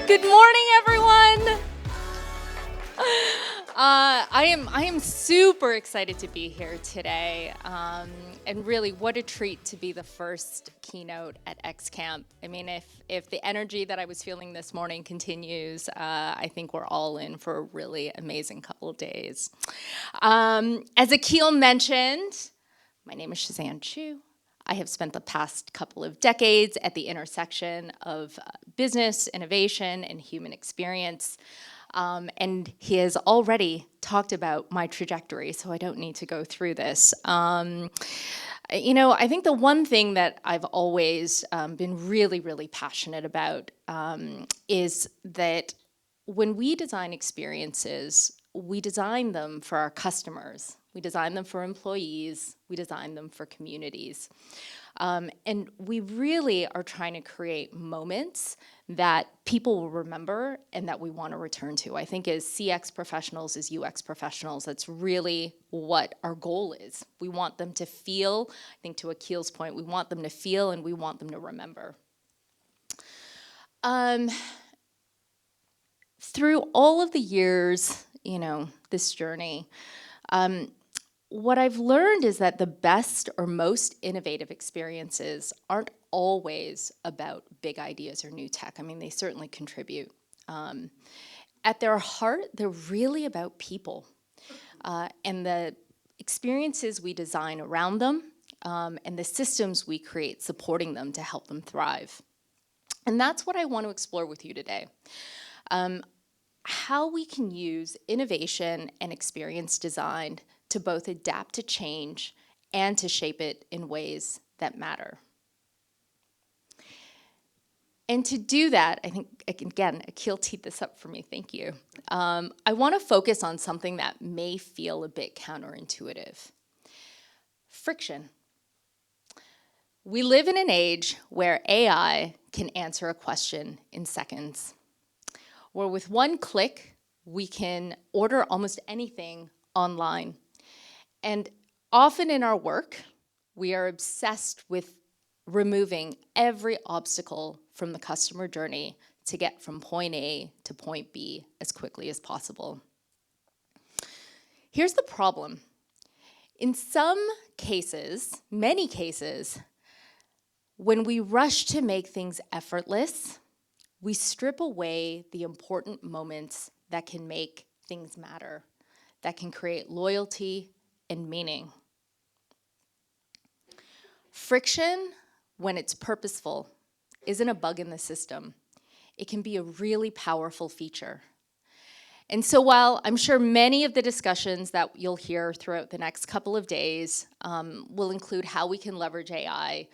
Good morning, everyone. I am super excited to be here today, and really, what a treat to be the first keynote at XCamp. I mean, if the energy that I was feeling this morning continues, I think we're all in for a really amazing couple of days. As Akil mentioned, my name is Shazan Chu. I have spent the past couple of decades at the intersection of business, innovation, and human experience. And he has already talked about my trajectory, so I don't need to go through this. I think the one thing that I've always been really, really passionate about is that when we design experiences, we design them for our customers. We design them for employees. We design them for communities. And we really are trying to create moments that people will remember and that we want to return to. I think as CX professionals, as UX professionals, that's really what our goal is. We want them to feel, I think to Akil's point, we want them to feel and we want them to remember. Through all of the years, this journey, what I've learned is that the best or most innovative experiences aren't always about big ideas or new tech. I mean, they certainly contribute. At their heart, they're really about people and the experiences we design around them and the systems we create supporting them to help them thrive. And that's what I want to explore with you today. How we can use innovation and experience design to both adapt to change and to shape it in ways that matter. And to do that, I think, again, Akil teed this up for me, thank you. I want to focus on something that may feel a bit counterintuitive. Friction. We live in an age where AI can answer a question in seconds, where with one click, we can order almost anything online. And often in our work, we are obsessed with removing every obstacle from the customer journey to get from point A to point B as quickly as possible. Here's the problem. In some cases, many cases, when we rush to make things effortless, we strip away the important moments that can make things matter, that can create loyalty and meaning. Friction, when it's purposeful, isn't a bug in the system. It can be a really powerful feature. And so while I'm sure many of the discussions that you'll hear throughout the next couple of days will include how we can leverage AI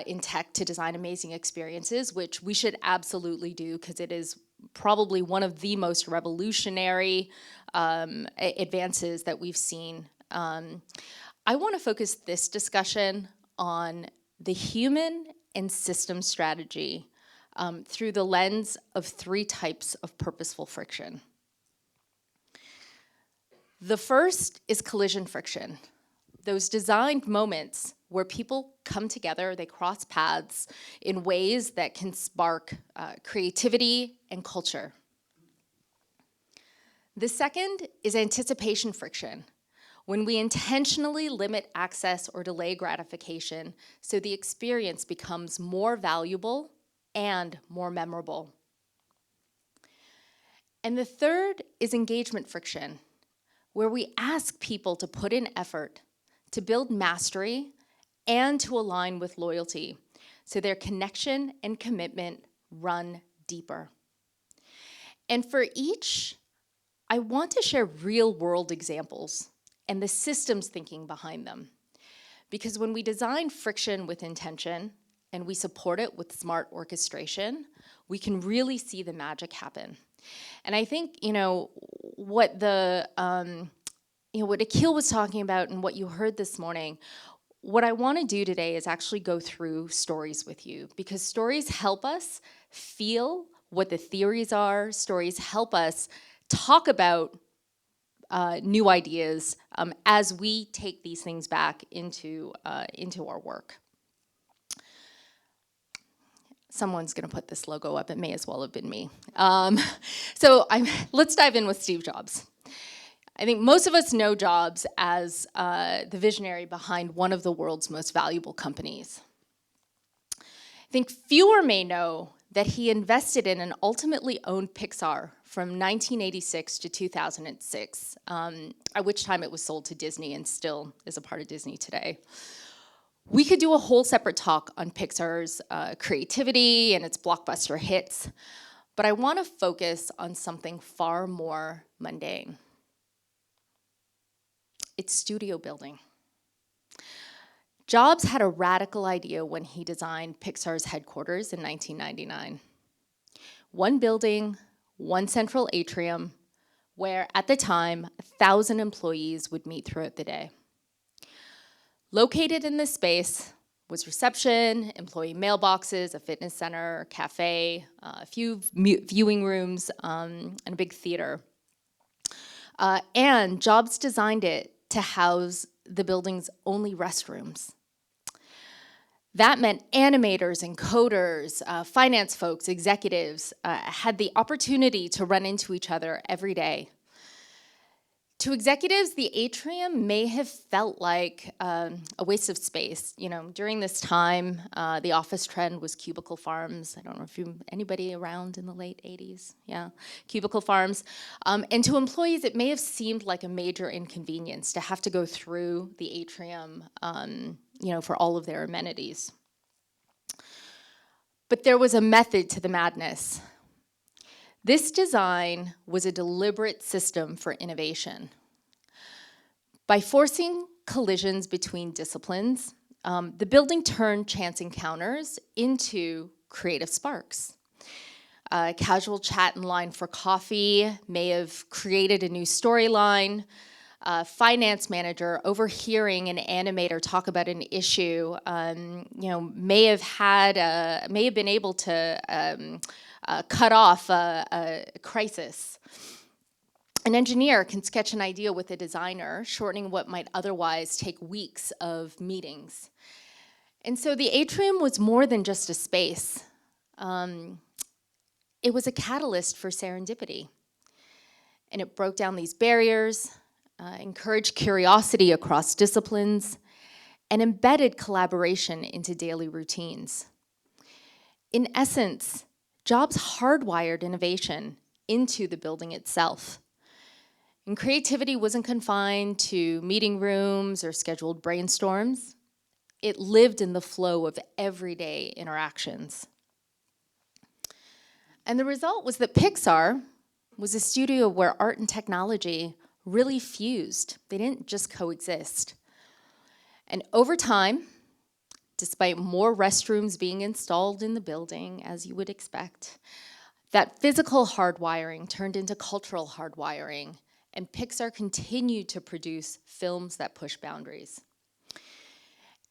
in tech to design amazing experiences, which we should absolutely do because it is probably one of the most revolutionary advances that we've seen. I want to focus this discussion on the human and system strategy through the lens of 3 types of purposeful friction. The first is collision friction, those designed moments where people come together, they cross paths in ways that can spark creativity and culture. The second is anticipation friction, when we intentionally limit access or delay gratification so the experience becomes more valuable and more memorable. And the third is engagement friction, where we ask people to put in effort to build mastery and to align with loyalty so their connection and commitment run deeper. And for each, I want to share real-world examples and the systems thinking behind them. Because when we design friction with intention and we support it with smart orchestration, we can really see the magic happen. And I think, what what Akil was talking about and what you heard this morning, what I want to do today is actually go through stories with you, because stories help us feel what the theories are. Stories help us talk about new ideas as we take these things back into our work. Someone's going to put this logo up. It may as well have been me. Let's dive in with Steve Jobs. I think most of us know Jobs as the visionary behind one of the world's most valuable companies. I think fewer may know that he invested in and ultimately owned Pixar from 1986 to 2006, at which time it was sold to Disney and still is a part of Disney today. We could do a whole separate talk on Pixar's creativity and its blockbuster hits, but I want to focus on something far more mundane. It's studio building. Jobs had a radical idea when he designed Pixar's headquarters in 1999. One building, one central atrium, where at the time, 1,000 employees would meet throughout the day. Located in this space was reception, employee mailboxes, a fitness center, cafe, a few viewing rooms, and a big theater. And Jobs designed it to house the building's only restrooms. That meant animators and coders, finance folks, executives had the opportunity to run into each other every day. To executives, the atrium may have felt like a waste of space. You know, during this time, the office trend was cubicle farms. I don't know if anybody around in the late 80s, yeah, cubicle farms. And to employees, it may have seemed like a major inconvenience to have to go through the atrium, for all of their amenities. But there was a method to the madness. This design was a deliberate system for innovation. By forcing collisions between disciplines, the building turned chance encounters into creative sparks. Casual chat in line for coffee may have created a new storyline. A finance manager overhearing an animator talk about an issue, may have been able to cut off a crisis. An engineer can sketch an idea with a designer, shortening what might otherwise take weeks of meetings. And so the atrium was more than just a space. It was a catalyst for serendipity. And it broke down these barriers, encouraged curiosity across disciplines, and embedded collaboration into daily routines. In essence, Jobs hardwired innovation into the building itself. And creativity wasn't confined to meeting rooms or scheduled brainstorms. It lived in the flow of everyday interactions. And the result was that Pixar was a studio where art and technology really fused. They didn't just coexist. And over time, despite more restrooms being installed in the building, as you would expect, that physical hardwiring turned into cultural hardwiring, and Pixar continued to produce films that push boundaries.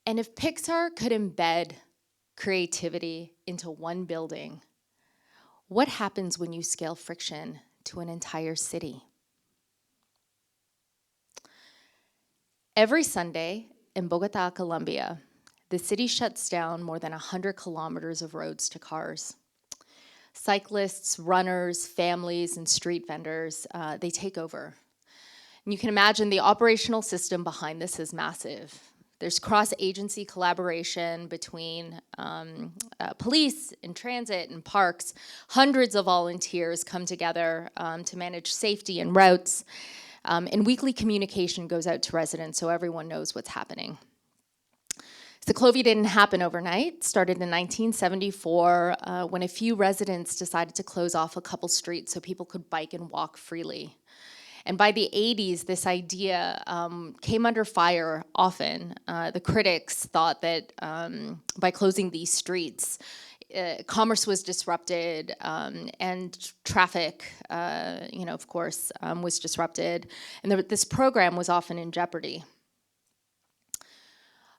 And if Pixar could embed creativity into one building, what happens when you scale friction to an entire city? Every Sunday in Bogota, Colombia, the city shuts down more than 100 kilometers of roads to cars. Cyclists, runners, families, and street vendors, they take over. And you can imagine the operational system behind this is massive. There's cross-agency collaboration between police and transit and parks. Hundreds of volunteers come together to manage safety and routes. And weekly communication goes out to residents so everyone knows what's happening. Ciclovia didn't happen overnight. It started in 1974 when a few residents decided to close off a couple streets so people could bike and walk freely. And by the 80s, this idea came under fire often. The critics thought that by closing these streets, commerce was disrupted and traffic, of course, was disrupted. And this program was often in jeopardy.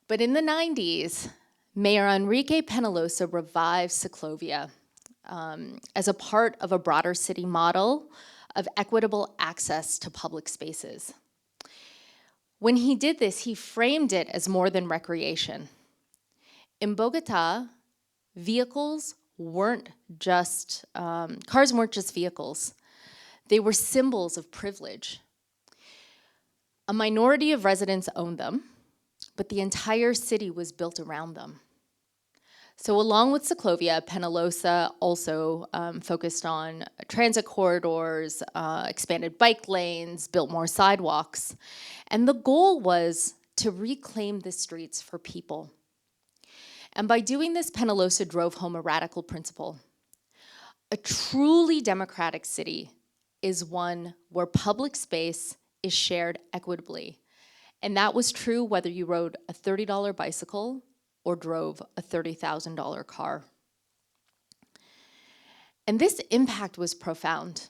But in the 90s, Mayor Enrique Peñalosa revived Ciclovia as a part of a broader city model of equitable access to public spaces. When he did this, he framed it as more than recreation. In Bogota, vehicles weren't just, cars weren't just vehicles. They were symbols of privilege. A minority of residents owned them, but the entire city was built around them. So along with Ciclovia, Penalosa also focused on transit corridors, expanded bike lanes, built more sidewalks. And the goal was to reclaim the streets for people. And by doing this, Penalosa drove home a radical principle. A truly democratic city is one where public space is shared equitably. And that was true whether you rode a $30 bicycle or drove a $30,000 car. And this impact was profound.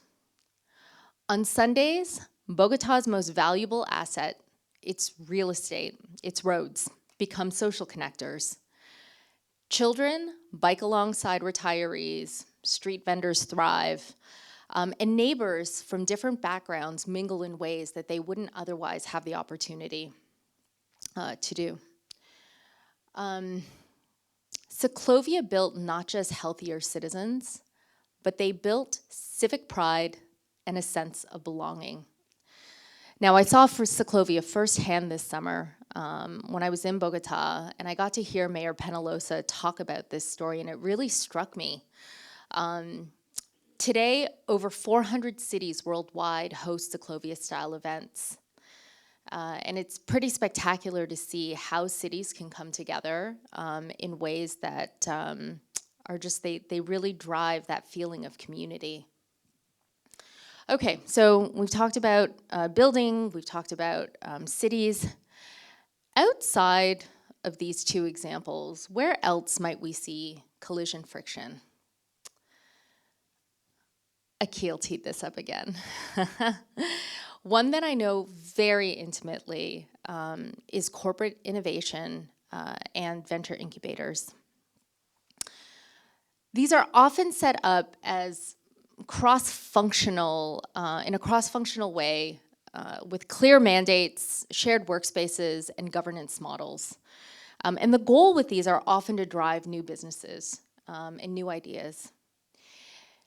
On Sundays, Bogota's most valuable asset, its real estate, its roads, become social connectors. Children bike alongside retirees, street vendors thrive, and neighbors from different backgrounds mingle in ways that they wouldn't otherwise have the opportunity to do. Ciclovia built not just healthier citizens, but they built civic pride and a sense of belonging. Now, I saw for Ciclovia firsthand this summer when I was in Bogota, and I got to hear Mayor Penalosa talk about this story, and it really struck me. Today, over 400 cities worldwide host Ciclovia-style events. And it's pretty spectacular to see how cities can come together in ways that are just, they really drive that feeling of community. Okay, so we've talked about building, we've talked about cities. Outside of these two examples, where else might we see collision friction? Akil teed this up again. One that I know very intimately is corporate innovation and venture incubators. These are often set up as cross-functional, in a cross-functional way with clear mandates, shared workspaces, and governance models. And the goal with these are often to drive new businesses and new ideas.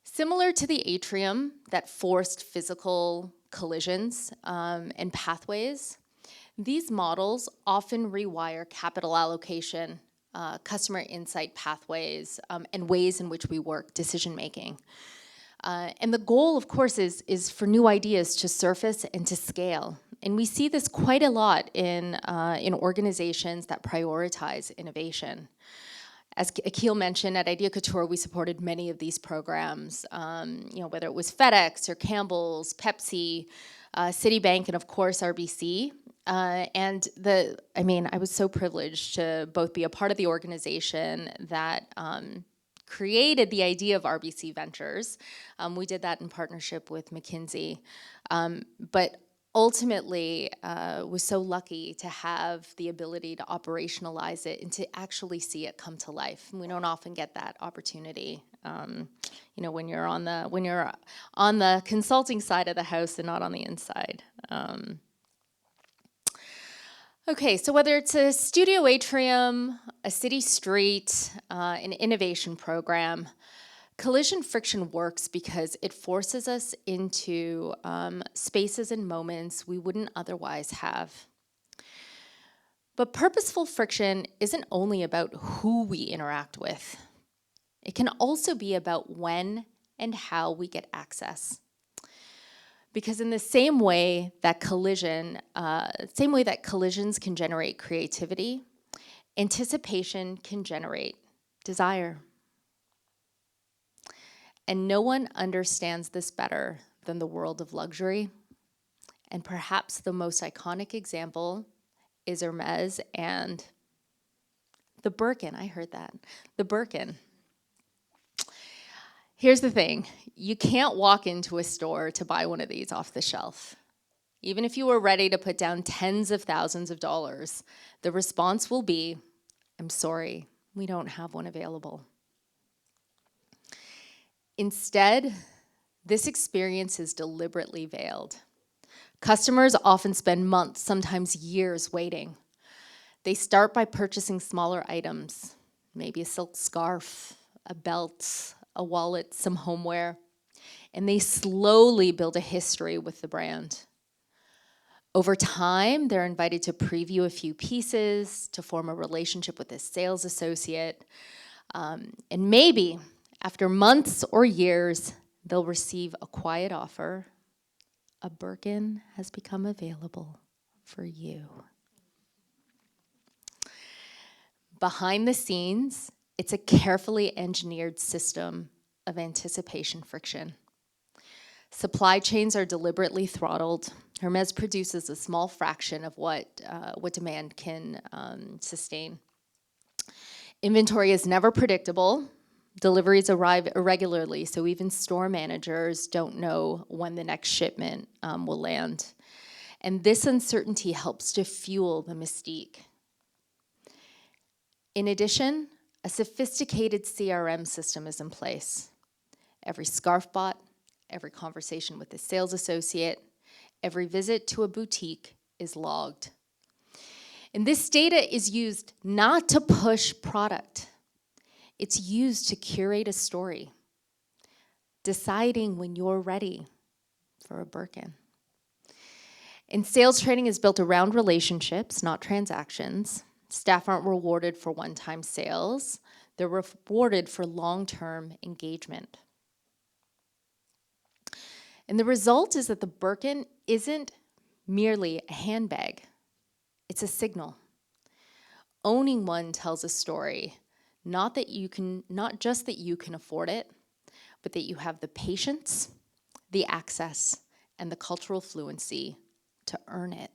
Similar to the atrium that forced physical collisions and pathways, these models often rewire capital allocation, customer insight pathways, and ways in which we work decision-making. And the goal, of course, is for new ideas to surface and to scale. And we see this quite a lot in organizations that prioritize innovation. As Akil mentioned, at Idea Couture, we supported many of these programs, whether it was FedEx or Campbell's, Pepsi, Citibank, and of course, RBC. I was so privileged to both be a part of the organization that created the idea of RBC Ventures. We did that in partnership with McKinsey. But ultimately, was so lucky to have the ability to operationalize it and to actually see it come to life. And we don't often get that opportunity, when you're on the consulting side of the house and not on the inside. Okay, so whether it's a studio atrium, a city street, an innovation program, collision friction works because it forces us into spaces and moments we wouldn't otherwise have. But purposeful friction isn't only about who we interact with. It can also be about when and how we get access. Because in the same way that collisions can generate creativity, anticipation can generate desire. And no one understands this better than the world of luxury. And perhaps the most iconic example is Hermes and the Birkin. I heard that. The Birkin. Here's the thing. You can't walk into a store to buy one of these off the shelf. Even if you were ready to put down tens of thousands of dollars, the response will be, I'm sorry, we don't have one available. Instead, this experience is deliberately veiled. Customers often spend months, sometimes years, waiting. They start by purchasing smaller items, maybe a silk scarf, a belt, a wallet, some homeware, and they slowly build a history with the brand. Over time, they're invited to preview a few pieces, to form a relationship with a sales associate, and maybe after months or years, they'll receive a quiet offer. A Birkin has become available for you. Behind the scenes, it's a carefully engineered system of anticipation friction. Supply chains are deliberately throttled. Hermes produces a small fraction of what demand can sustain. Inventory is never predictable. Deliveries arrive irregularly, so even store managers don't know when the next shipment will land. And this uncertainty helps to fuel the mystique. In addition, a sophisticated CRM system is in place. Every scarf bought, every conversation with the sales associate, every visit to a boutique is logged. And this data is used not to push product. It's used to curate a story, deciding when you're ready for a Birkin. And sales training is built around relationships, not transactions. Staff aren't rewarded for one-time sales. They're rewarded for long-term engagement. And the result is that the Birkin isn't merely a handbag. It's a signal. Owning one tells a story, not just that you can afford it, but that you have the patience, the access, and the cultural fluency to earn it.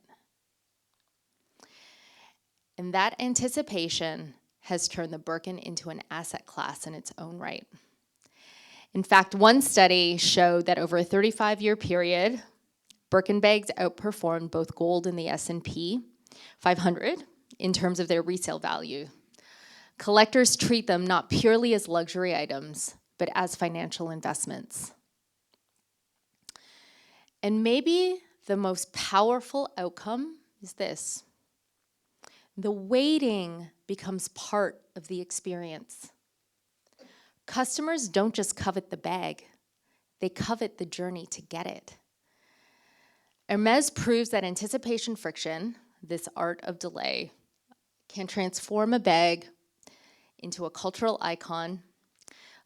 And that anticipation has turned the Birkin into an asset class in its own right. In fact, one study showed that over a 35-year period, Birkin bags outperformed both gold and the S&P 500 in terms of their resale value. Collectors treat them not purely as luxury items, but as financial investments. And maybe the most powerful outcome is this. The waiting becomes part of the experience. Customers don't just covet the bag, they covet the journey to get it. Hermes proves that anticipation friction, this art of delay, can transform a bag into a cultural icon,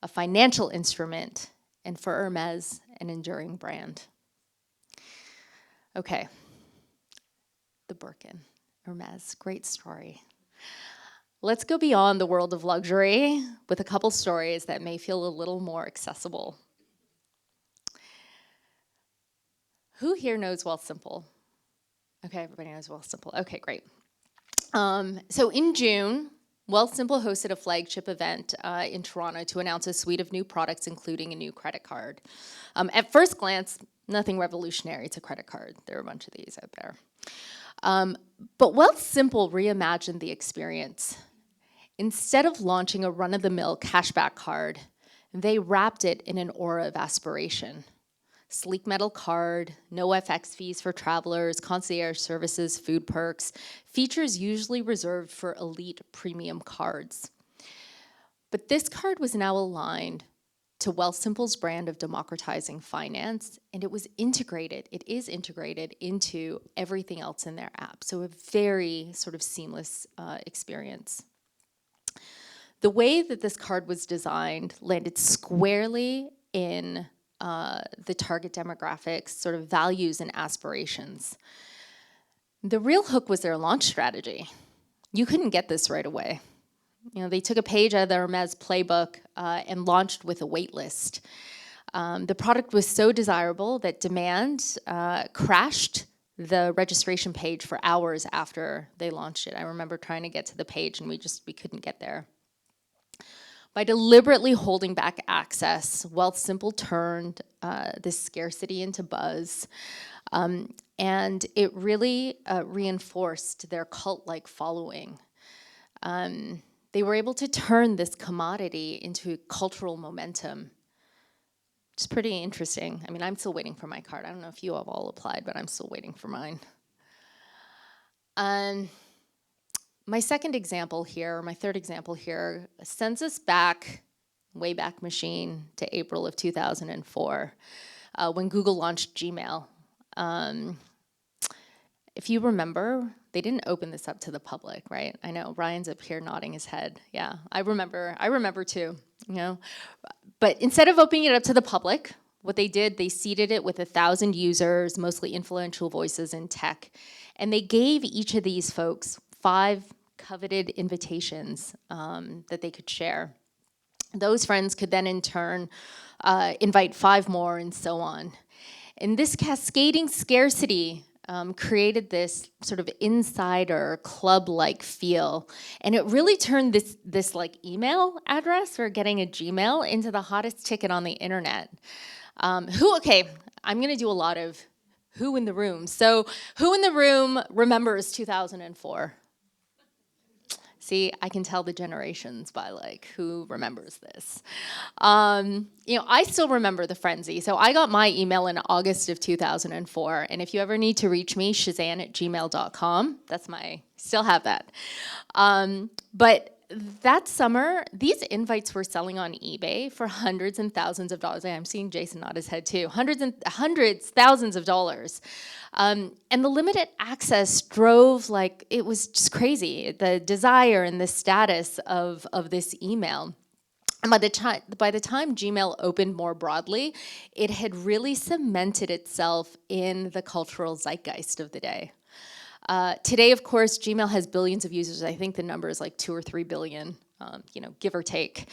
a financial instrument, and for Hermes, an enduring brand. Okay, the Birkin. Hermes, great story. Let's go beyond the world of luxury with a couple stories that may feel a little more accessible. Who here knows Wealthsimple? Okay, everybody knows Wealthsimple. Okay, great. So in June, Wealthsimple hosted a flagship event in Toronto to announce a suite of new products, including a new credit card. At first glance, nothing revolutionary. It's a credit card. There are a bunch of these out there. But Wealthsimple reimagined the experience. Instead of launching a run-of-the-mill cashback card, they wrapped it in an aura of aspiration. Sleek metal card, no FX fees for travelers, concierge services, food perks, features usually reserved for elite premium cards. But this card was now aligned to Wealthsimple's brand of democratizing finance, and it is integrated into everything else in their app. So a very sort of seamless experience. The way that this card was designed landed squarely in the target demographics, sort of values and aspirations. The real hook was their launch strategy. You couldn't get this right away. You know, they took a page out of the Hermes playbook and launched with a wait list. The product was so desirable that demand crashed the registration page for hours after they launched it. I remember trying to get to the page and we couldn't get there. By deliberately holding back access, Wealthsimple turned this scarcity into buzz, and it really reinforced their cult-like following. They were able to turn this commodity into cultural momentum. It's pretty interesting. I mean, I'm still waiting for my card. I don't know if you have all applied, but I'm still waiting for mine. My third example here, sends us back Wayback Machine to April of 2004, when Google launched Gmail. If you remember, they didn't open this up to the public, right? I know Ryan's up here nodding his head. Yeah, I remember too, you know. But instead of opening it up to the public, what they did, they seeded it with 1,000 users, mostly influential voices in tech. And they gave each of these folks 5 coveted invitations that they could share. Those friends could then in turn invite 5 more and so on. And this cascading scarcity created this sort of insider club-like feel. And it really turned this like email address or getting a Gmail into the hottest ticket on the internet. Okay, I'm gonna do a lot of who in the room. So who in the room remembers 2004? See, I can tell the generations by like who remembers this. You know, I still remember the frenzy. So I got my email in August of 2004. And if you ever need to reach me, shazan@gmail.com. That's still have that. But that summer, these invites were selling on eBay for hundreds and thousands of dollars. I'm seeing Jason nod his head too. Thousands of dollars. And the limited access drove, like, it was just crazy, the desire and the status of this email. And by the time Gmail opened more broadly, it had really cemented itself in the cultural zeitgeist of the day. Today, of course, Gmail has billions of users. I think the number is like 2 or 3 billion, you know, give or take.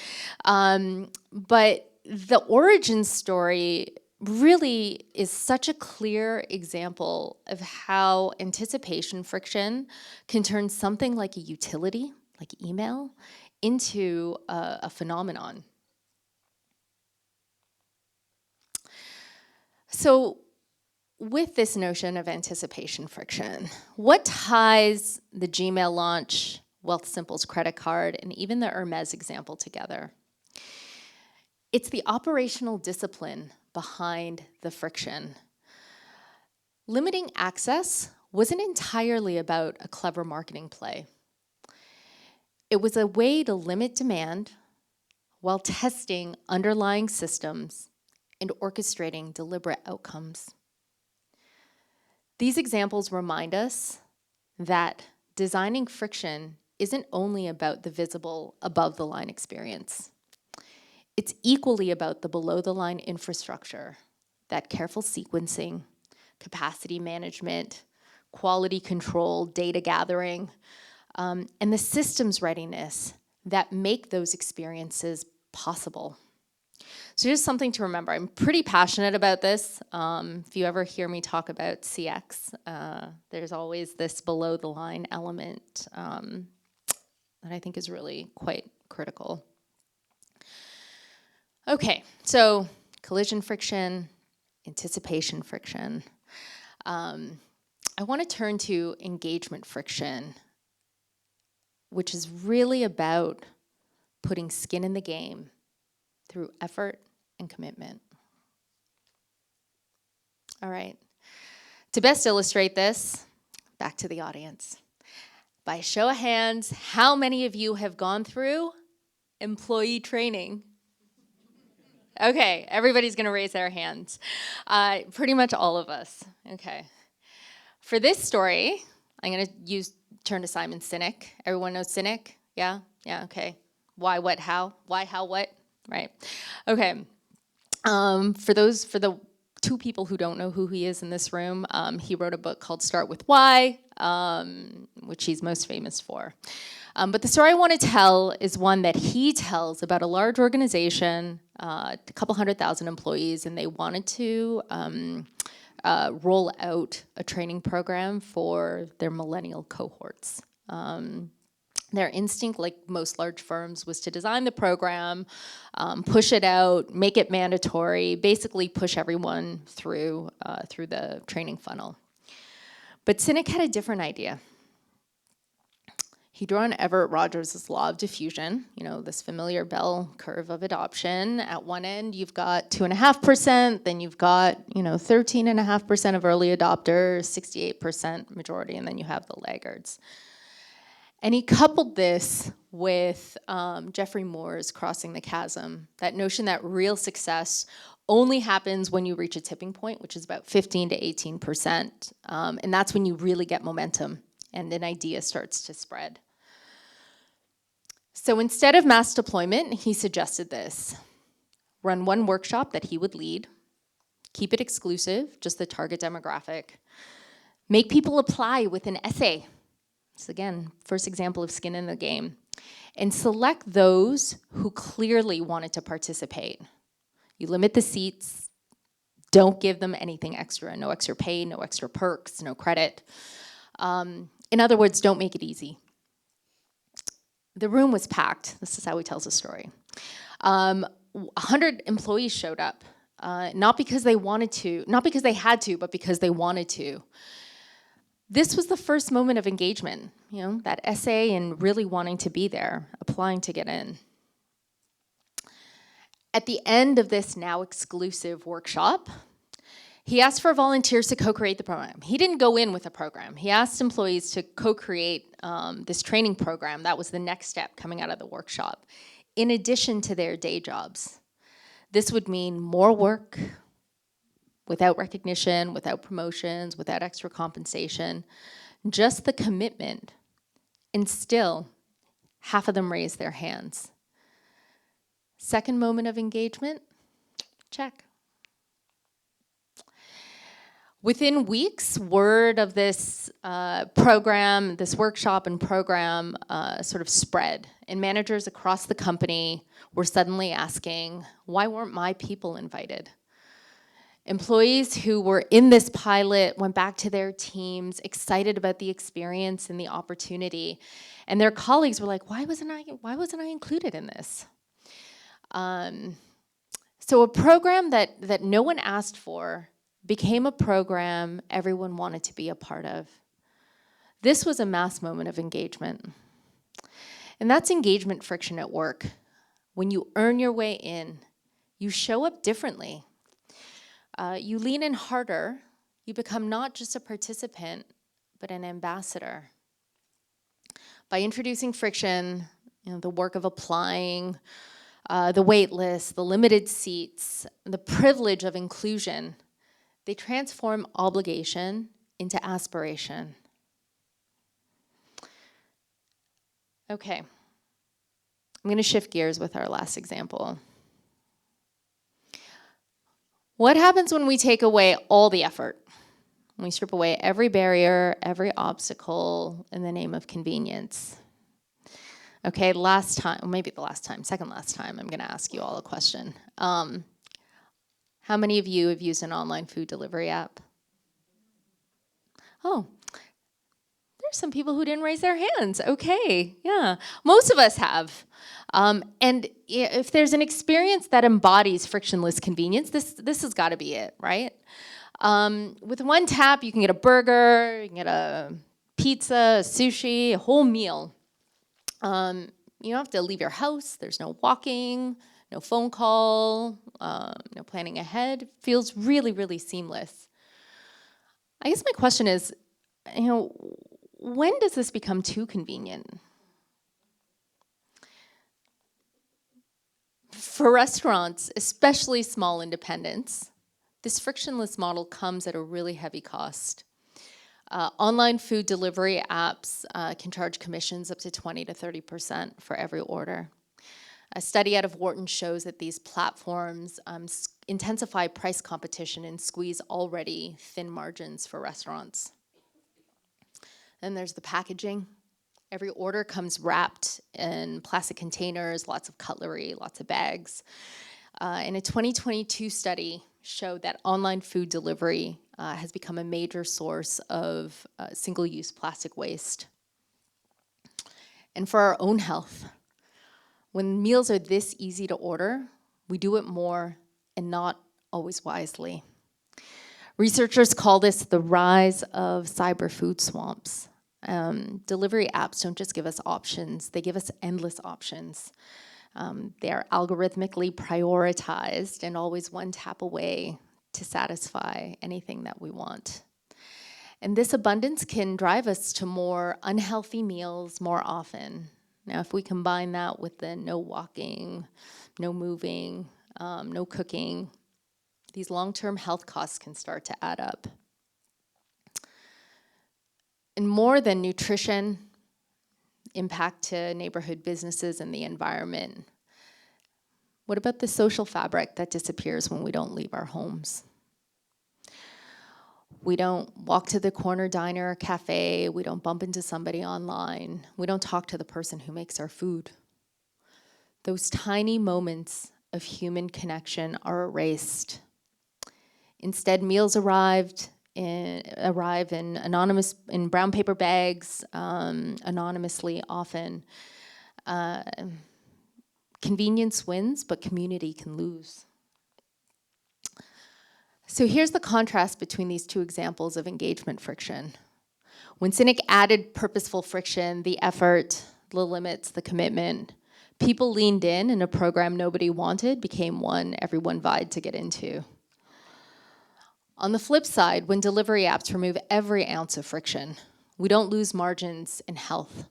But the origin story really is such a clear example of how anticipation friction can turn something like a utility, like email, into a phenomenon. So, with this notion of anticipation friction, what ties the Gmail launch, Wealthsimple's credit card, and even the Hermes example together? It's the operational discipline behind the friction. Limiting access wasn't entirely about a clever marketing play. It was a way to limit demand while testing underlying systems and orchestrating deliberate outcomes. These examples remind us that designing friction isn't only about the visible, above-the-line experience. It's equally about the below-the-line infrastructure, that careful sequencing, capacity management, quality control, data gathering, and the systems readiness that make those experiences possible. So just something to remember. I'm pretty passionate about this. If you ever hear me talk about CX, there's always this below-the-line element that I think is really quite critical. Okay, so collision friction, anticipation friction. I want to turn to engagement friction, which is really about putting skin in the game through effort and commitment. All right. To best illustrate this, back to the audience. By a show of hands, how many of you have gone through employee training? Okay, everybody's going to raise their hands. Pretty much all of us. Okay. For this story, I'm going to turn to Simon Sinek. Everyone knows Sinek? Yeah? Yeah, okay. Why, what, how? Why, how, what? Right. Okay. For the 2 people who don't know who he is in this room, he wrote a book called Start With Why, which he's most famous for. But the story I want to tell is one that he tells about a large organization, a couple 100,000 employees, and they wanted to roll out a training program for their millennial cohorts. Their instinct, like most large firms, was to design the program, push it out, make it mandatory, basically push everyone through the training funnel. But Sinek had a different idea. He drew on Everett Rogers' law of diffusion, you know, this familiar bell curve of adoption. At one end, you've got 2.5%, then you've got, 13.5% of early adopters, 68% majority, and then you have the laggards. And he coupled this with Jeffrey Moore's Crossing the Chasm, that notion that real success only happens when you reach a tipping point, which is about 15 to 18%. And that's when you really get momentum and an idea starts to spread. So instead of mass deployment, he suggested this. Run one workshop that he would lead, keep it exclusive, just the target demographic. Make people apply with an essay. This again, first example of skin in the game. And select those who clearly wanted to participate. You limit the seats, don't give them anything extra, no extra pay, no extra perks, no credit. In other words, don't make it easy. The room was packed. This is how he tells the story. 100 employees showed up, not because they wanted to, not because they had to, but because they wanted to. This was the first moment of engagement, you know, that essay and really wanting to be there, applying to get in. At the end of this now exclusive workshop, he asked for volunteers to co-create the program. He didn't go in with a program. He asked employees to co-create this training program. That was the next step coming out of the workshop, in addition to their day jobs. This would mean more work, without recognition, without promotions, without extra compensation, just the commitment. And still, half of them raised their hands. Second moment of engagement, check. Within weeks, word of this program, this workshop and program sort of spread. And managers across the company were suddenly asking, why weren't my people invited? Employees who were in this pilot went back to their teams, excited about the experience and the opportunity. And their colleagues were like, why wasn't I included in this? So a program that no one asked for became a program everyone wanted to be a part of. This was a mass moment of engagement. And that's engagement friction at work. When you earn your way in, you show up differently. You lean in harder, you become not just a participant, but an ambassador. By introducing friction, you know, the work of applying, the wait list, the limited seats, the privilege of inclusion, they transform obligation into aspiration. Okay, I'm gonna shift gears with our last example. What happens when we take away all the effort? When we strip away every barrier, every obstacle in the name of convenience? Okay, last time, maybe the last time, second last time, I'm gonna ask you all a question. How many of you have used an online food delivery app? Oh, there's some people who didn't raise their hands. Okay, yeah, most of us have. And if there's an experience that embodies frictionless convenience, this has got to be it, right? With one tap, you can get a burger, you can get a pizza, a sushi, a whole meal. You don't have to leave your house. There's no walking, no phone call, no planning ahead. It feels really, really seamless. I guess my question is, when does this become too convenient? For restaurants, especially small independents, this frictionless model comes at a really heavy cost. Online food delivery apps can charge commissions up to 20 to 30% for every order. A study out of Wharton shows that these platforms intensify price competition and squeeze already thin margins for restaurants. Then there's the packaging. Every order comes wrapped in plastic containers, lots of cutlery, lots of bags. And a 2022 study showed that online food delivery has become a major source of single-use plastic waste. And for our own health, when meals are this easy to order, we do it more and not always wisely. Researchers call this the rise of cyber food swamps. Delivery apps don't just give us options, they give us endless options. They are algorithmically prioritized and always one tap away to satisfy anything that we want. And this abundance can drive us to more unhealthy meals more often. Now, if we combine that with the no walking, no moving, no cooking, these long-term health costs can start to add up. And more than nutrition, impact to neighborhood businesses and the environment, what about the social fabric that disappears when we don't leave our homes? We don't walk to the corner diner or cafe. We don't bump into somebody online. We don't talk to the person who makes our food. Those tiny moments of human connection are erased. Instead, meals arrive in brown paper bags, anonymously often. Convenience wins, but community can lose. So here's the contrast between these two examples of engagement friction. When Cynic added purposeful friction, the effort, the limits, the commitment, people leaned in, and a program nobody wanted became one everyone vied to get into. On the flip side, when delivery apps remove every ounce of friction, we don't lose margins in health.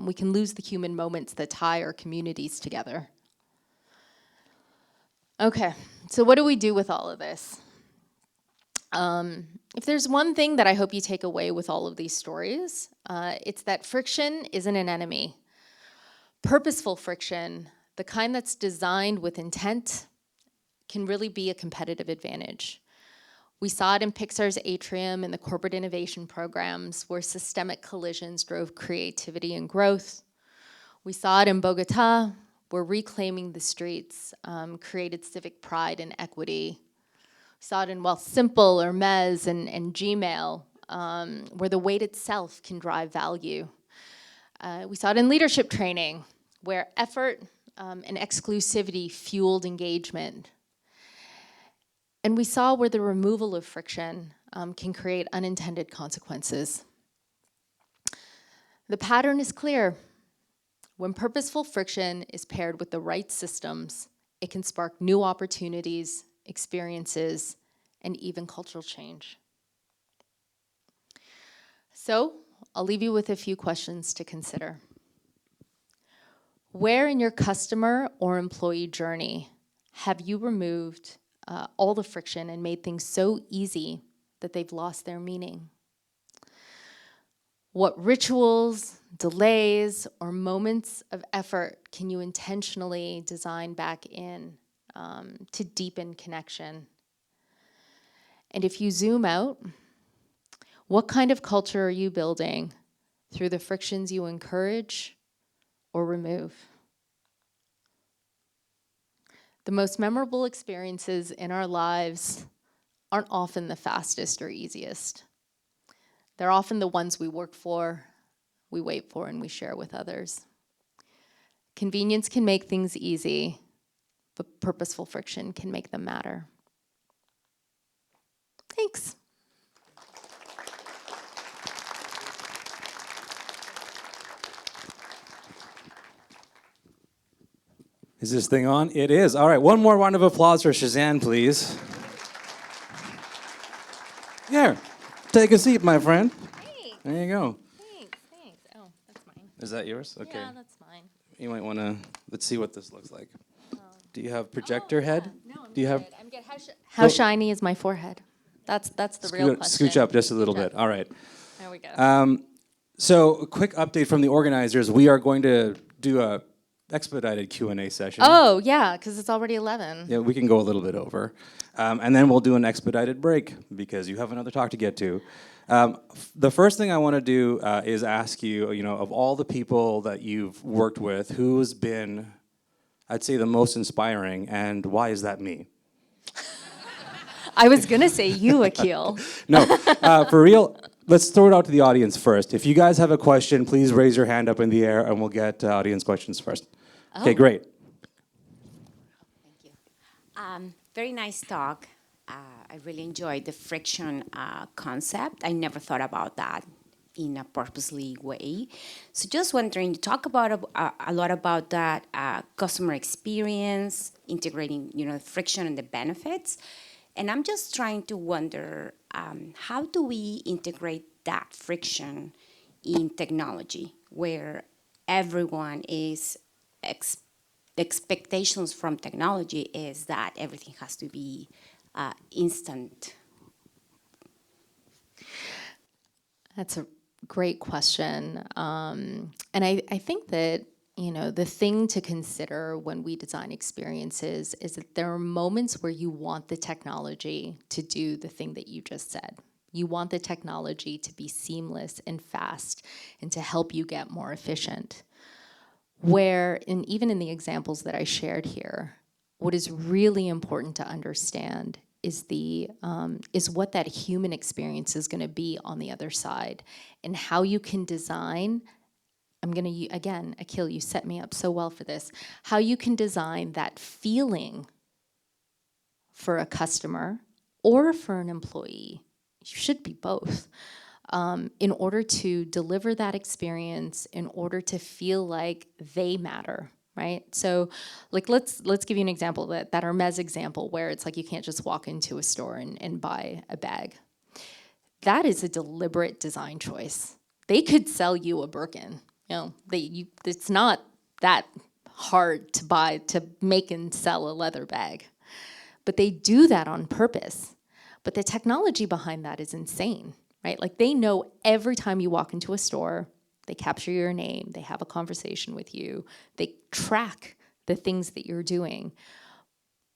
We can lose the human moments that tie our communities together. Okay, so what do we do with all of this? If there's one thing that I hope you take away with all of these stories, it's that friction isn't an enemy. Purposeful friction, the kind that's designed with intent, can really be a competitive advantage. We saw it in Pixar's Atrium and the corporate innovation programs where systemic collisions drove creativity and growth. We saw it in Bogota, where reclaiming the streets created civic pride and equity. We saw it in Wealthsimple, Hermes, and Gmail, where the weight itself can drive value. We saw it in leadership training, where effort and exclusivity fueled engagement. And we saw where the removal of friction can create unintended consequences. The pattern is clear. When purposeful friction is paired with the right systems, it can spark new opportunities, experiences, and even cultural change. So, I'll leave you with a few questions to consider. Where in your customer or employee journey have you removed all the friction and made things so easy that they've lost their meaning? What rituals, delays, or moments of effort can you intentionally design back in to deepen connection? And if you zoom out, what kind of culture are you building through the frictions you encourage or remove? The most memorable experiences in our lives aren't often the fastest or easiest. They're often the ones we work for, we wait for, and we share with others. Convenience can make things easy, but purposeful friction can make them matter. Thanks. Is this thing on? It is. All right, one more round of applause for Shazan, please. Here, take a seat, my friend. Hey. There you go. Thanks. Oh, that's mine. Is that yours? Okay. Yeah, that's mine. You might want to, let's see what this looks like. Do you have projector head? Yeah. No, I'm Do you good. have? I'm good. How shiny is my forehead? That's the real question. Scooch up just a little bit. All right. There we go. So a quick update from the organizers. We are going to do a expedited Q&A session. Oh, yeah, because it's already 11. Yeah, we can go a little bit over. And then we'll do an expedited break because you have another talk to get to. The first thing I want to do is ask you, of all the people that you've worked with, who's been, I'd say, the most inspiring, and why is that me? I was going to say you, Akil. No, for real, let's throw it out to the audience first. If you guys have a question, please raise your hand up in the air, and we'll get audience questions first. Oh. Okay, great. Thank you. Very nice talk. I really enjoyed the friction concept. I never thought about that in a purposely way. So just wondering, you talk about a lot about that customer experience, integrating, the friction and the benefits. And I'm just trying to wonder, how do we integrate that friction in technology where everyone is the expectations from technology is that everything has to be instant. That's a great question. And I think that, the thing to consider when we design experiences is that there are moments where you want the technology to do the thing that you just said. You want the technology to be seamless and fast and to help you get more efficient. Even in the examples that I shared here, what is really important to understand is what that human experience is going to be on the other side, and how you can design. I'm going to, again, Akil, you set me up so well for this. How you can design that feeling for a customer or for an employee. You should be both. In order to deliver that experience, in order to feel like they matter, right? So, like, let's give you an example, that Hermes example, where it's like you can't just walk into a store and buy a bag. That is a deliberate design choice. They could sell you a Birkin. It's not that hard to make and sell a leather bag. But they do that on purpose. But the technology behind that is insane, right? Like, they know every time you walk into a store, they capture your name, they have a conversation with you, they track the things that you're doing.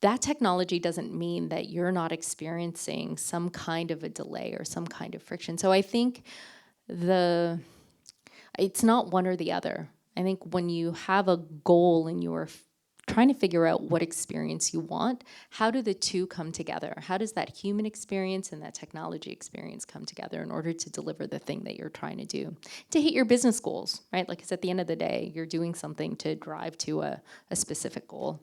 That technology doesn't mean that you're not experiencing some kind of a delay or some kind of friction. So I think it's not one or the other. I think when you have a goal and you're trying to figure out what experience you want, how do the two come together? How does that human experience and that technology experience come together in order to deliver the thing that you're trying to do, to hit your business goals, right? Like, 'cause at the end of the day, you're doing something to drive to a specific goal.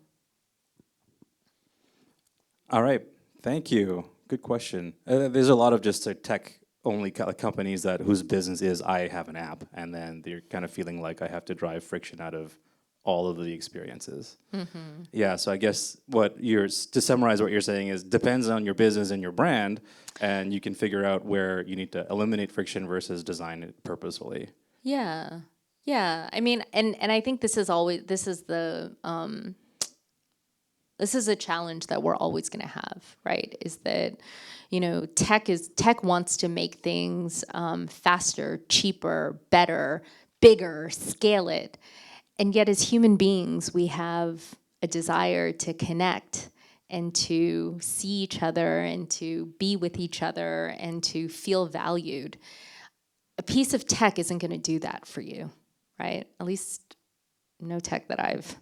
All right, thank you. Good question. There's a lot of just tech-only companies whose business is I have an app, and then they're kind of feeling like I have to drive friction out of all of the experiences. Mm-hmm. Yeah, so I guess to summarize what you're saying is depends on your business and your brand, and you can figure out where you need to eliminate friction versus design it purposefully. Yeah. Yeah. I mean, and I think this is a challenge that we're always going to have, right? Is that, tech wants to make things faster, cheaper, better, bigger, scale it. And yet, as human beings, we have a desire to connect and to see each other and to be with each other and to feel valued. A piece of tech isn't going to do that for you, right? At least no tech that I've.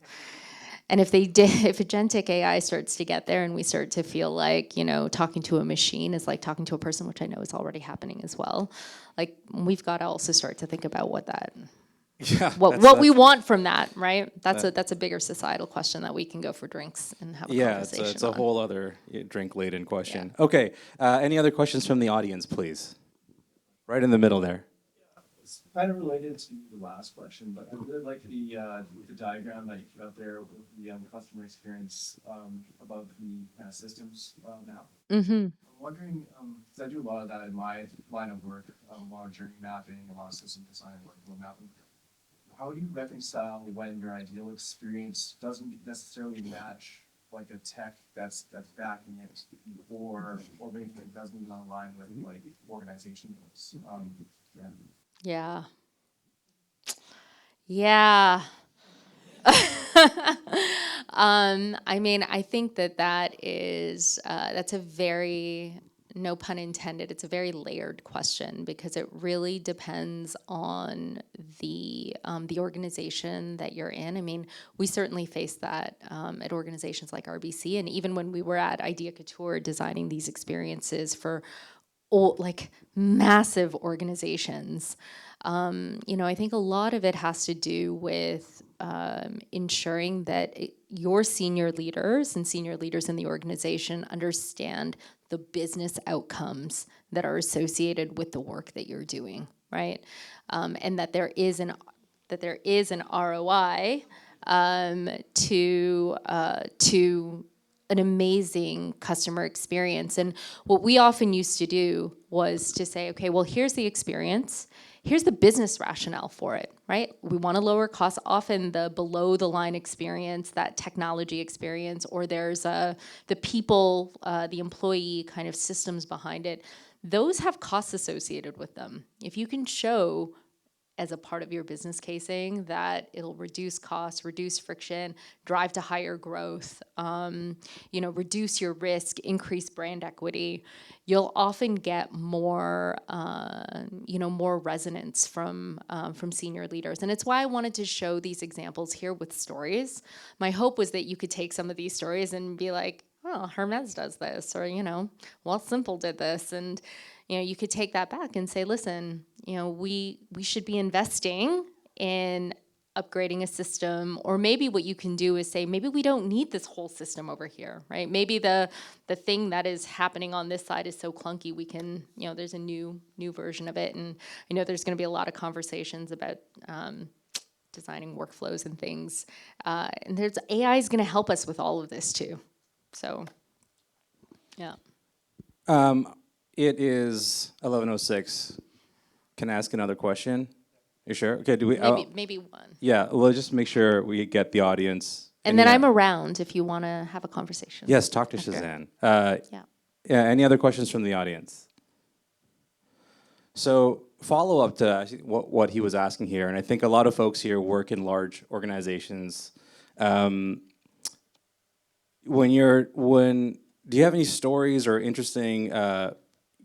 And if agentic AI starts to get there and we start to feel like, talking to a machine is like talking to a person, which I know is already happening as well, like, we've got to also start to think about what we want from that, right? That's a bigger societal question that we can go for drinks and have a conversation it's a whole other drink-laden question. Yeah. Okay, any other questions from the audience, please? Right in the middle there. It's kind of related to the last question, but I really like the diagram that you put out there with the customer experience above the kind of systems now. Mm-hmm. I'm wondering, because I do a lot of that in my line of work, a lot of journey mapping, a lot of system design, workflow mapping. How do you reconcile when your ideal experience doesn't necessarily match like a tech that's backing it, or maybe it doesn't even align with like organization goals? Yeah. Yeah. I mean, I think that's a very, no pun intended, it's a very layered question, because it really depends on the organization that you're in. I mean, we certainly face that at organizations like RBC, and even when we were at Idea Couture designing these experiences for massive organizations. I think a lot of it has to do with ensuring that your senior leaders and senior leaders in the organization understand the business outcomes that are associated with the work that you're doing, right? And that there is an ROI to an amazing customer experience. And what we often used to do was to say, okay, well, here's the experience. Here's the business rationale for it, right? We want to lower costs. Often the below the line experience, that technology experience, or there's the people, the employee kind of systems behind it. Those have costs associated with them. If you can show as a part of your business casing that it'll reduce costs, reduce friction, drive to higher growth, reduce your risk, increase brand equity, you'll often get more, more resonance from senior leaders. And it's why I wanted to show these examples here with stories. My hope was that you could take some of these stories and be like, oh, Hermes does this, or, Well Simple did this. And, you could take that back and say, listen, we should be investing in upgrading a system, or maybe what you can do is say, maybe we don't need this whole system over here, right? Maybe the thing that is happening on this side is so clunky, we can, there's a new version of it. And I know there's going to be a lot of conversations about designing workflows and things. And there's AI is going to help us with all of this too. So, yeah. It is 11:06. Can I ask another question? You sure? Okay, do we? Maybe one. Yeah, we'll just make sure we get the audience. And then I'm around if you want to have a conversation. Yes, talk to after. Shazan. Yeah. Any other questions from the audience? So follow up to actually what he was asking here, and I think a lot of folks here work in large organizations. Do you have any stories or interesting,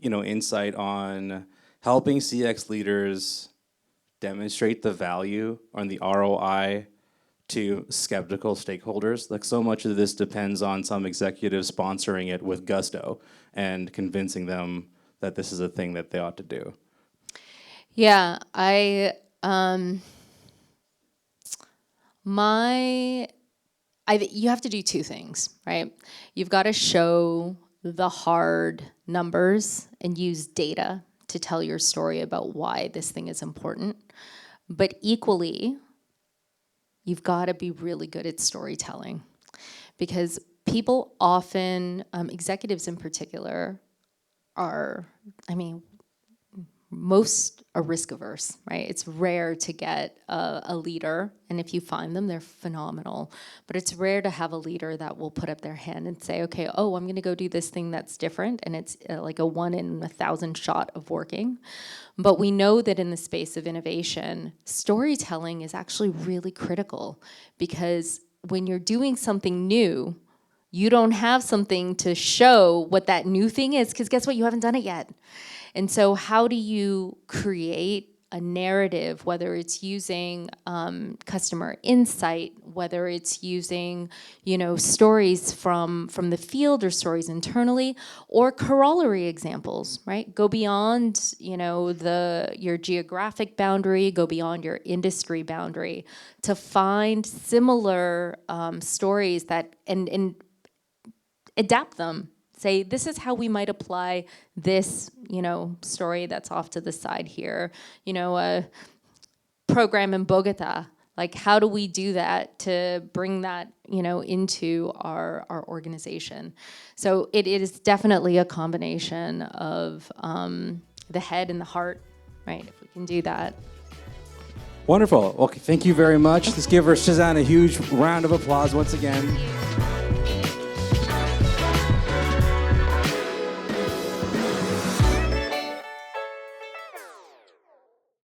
insight on helping CX leaders demonstrate the value on the ROI to skeptical stakeholders? Like, so much of this depends on some executive sponsoring it with gusto and convincing them that this is a thing that they ought to do. Yeah, you have to do two things, right? You've got to show the hard numbers and use data to tell your story about why this thing is important. But equally, you've got to be really good at storytelling, because people often, executives in particular, most are risk averse, right? It's rare to get a leader, and if you find them, they're phenomenal. But it's rare to have a leader that will put up their hand and say, okay, I'm going to go do this thing that's different, and it's like a 1 in 1,000 shot of working. But we know that in the space of innovation, storytelling is actually really critical, because when you're doing something new, you don't have something to show what that new thing is, because guess what? You haven't done it yet. And so how do you create a narrative, whether it's using customer insight, whether it's using, stories from the field or stories internally, or corollary examples, right? Go beyond, your geographic boundary, go beyond your industry boundary to find similar stories that and adapt them. Say, this is how we might apply this, story that's off to the side here. A program in Bogota. Like, how do we do that to bring that, into our organization? So it is definitely a combination of the head and the heart, right? If we can do that. Wonderful. Okay, thank you very much. Let's give Shazan a huge round of applause once again.